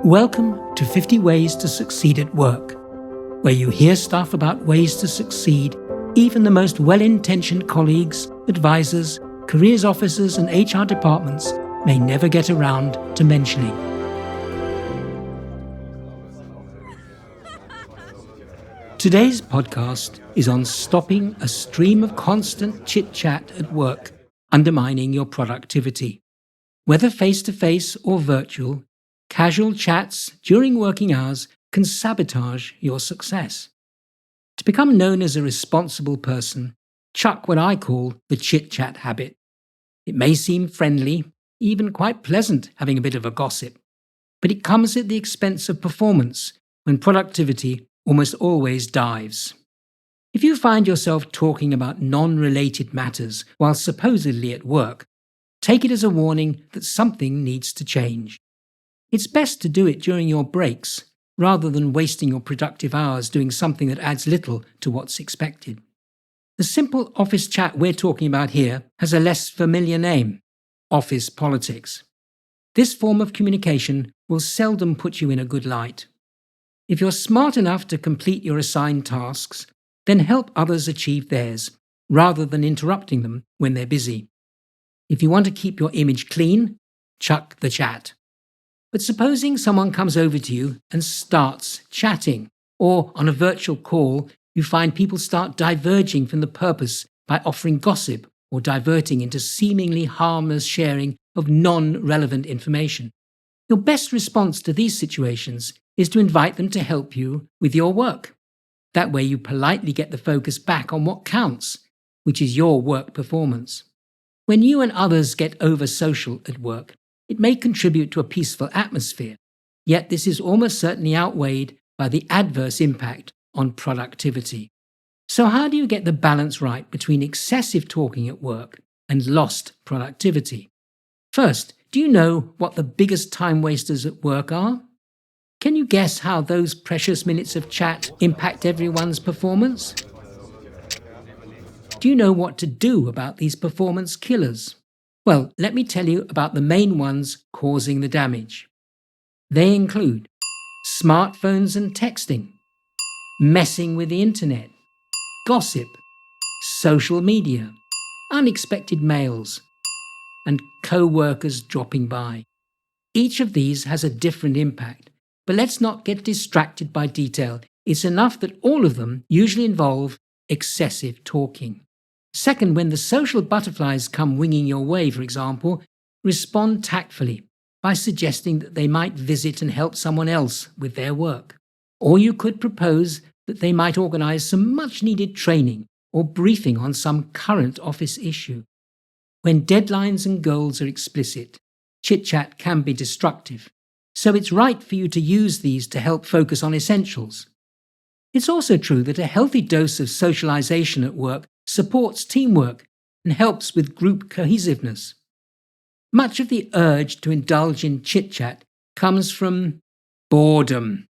Welcome to 50 Ways to Succeed at Work, where you hear stuff about ways to succeed even the most well-intentioned colleagues, advisors, careers officers and HR departments may never get around to mentioning. Today's podcast is on stopping a stream of constant chit-chat at work undermining your productivity. Whether face-to-face or virtual, casual chats during working hours can sabotage your success. To become known as a responsible person, chuck what I call the chit-chat habit. It may seem friendly, even quite pleasant having a bit of a gossip, but it comes at the expense of performance when productivity almost always dives. If you find yourself talking about non-related matters while supposedly at work, take it as a warning that something needs to change. It's best to do it during your breaks, rather than wasting your productive hours doing something that adds little to what's expected. The simple office chat we're talking about here has a less familiar name: office politics. This form of communication will seldom put you in a good light. If you're smart enough to complete your assigned tasks, then help others achieve theirs, rather than interrupting them when they're busy. If you want to keep your image clean, chuck the chat. But supposing someone comes over to you and starts chatting, or on a virtual call, you find people start diverging from the purpose by offering gossip or diverting into seemingly harmless sharing of non-relevant information. Your best response to these situations is to invite them to help you with your work. That way you politely get the focus back on what counts, which is your work performance. When you and others get over-social at work, it may contribute to a peaceful atmosphere, yet this is almost certainly outweighed by the adverse impact on productivity. So how do you get the balance right between excessive talking at work and lost productivity? First, do you know what the biggest time wasters at work are? Can you guess how those precious minutes of chat impact everyone's performance? Do you know what to do about these performance killers? Well, let me tell you about the main ones causing the damage. They include smartphones and texting, messing with the internet, gossip, social media, unexpected mails, and co-workers dropping by. Each of these has a different impact, but let's not get distracted by detail. It's enough that all of them usually involve excessive talking. Second, when the social butterflies come winging your way, for example, respond tactfully by suggesting that they might visit and help someone else with their work. Or you could propose that they might organize some much-needed training or briefing on some current office issue. When deadlines and goals are explicit, chit-chat can be destructive, so it's right for you to use these to help focus on essentials. It's also true that a healthy dose of socialization at work supports teamwork and helps with group cohesiveness. Much of the urge to indulge in chit-chat comes from boredom.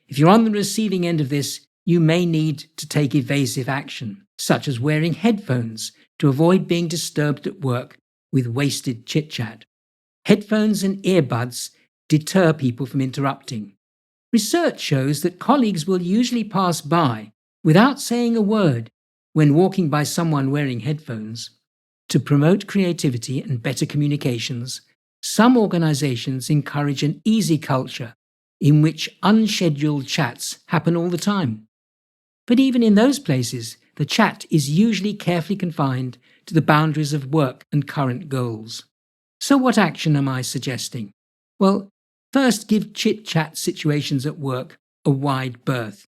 If you're on the receiving end of this, you may need to take evasive action, such as wearing headphones to avoid being disturbed at work with wasted chit-chat. Headphones and earbuds deter people from interrupting. Research shows that colleagues will usually pass by without saying a word when walking by someone wearing headphones. To promote creativity and better communications, some organizations encourage an easy culture in which unscheduled chats happen all the time. But even in those places, the chat is usually carefully confined to the boundaries of work and current goals. So what action am I suggesting? Well, first, give chit-chat situations at work a wide berth.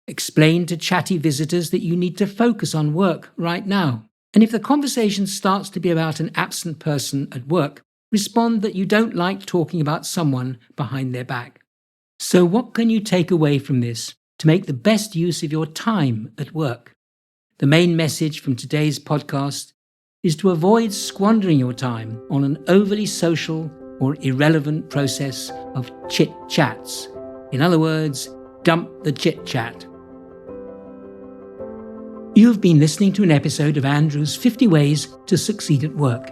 Explain to chatty visitors that you need to focus on work right now. And if the conversation starts to be about an absent person at work, respond that you don't like talking about someone behind their back. So what can you take away from this to make the best use of your time at work? The main message from today's podcast is to avoid squandering your time on an overly social or irrelevant process of chit-chats. In other words, dump the chit-chat. You've been listening to an episode of Andrew's 50 Ways to Succeed at Work.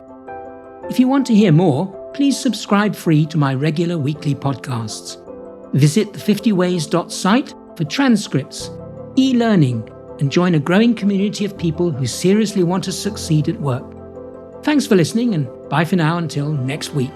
If you want to hear more, please subscribe free to my regular weekly podcasts. Visit the50ways.site for transcripts, e-learning, and join a growing community of people who seriously want to succeed at work. Thanks for listening, and bye for now until next week.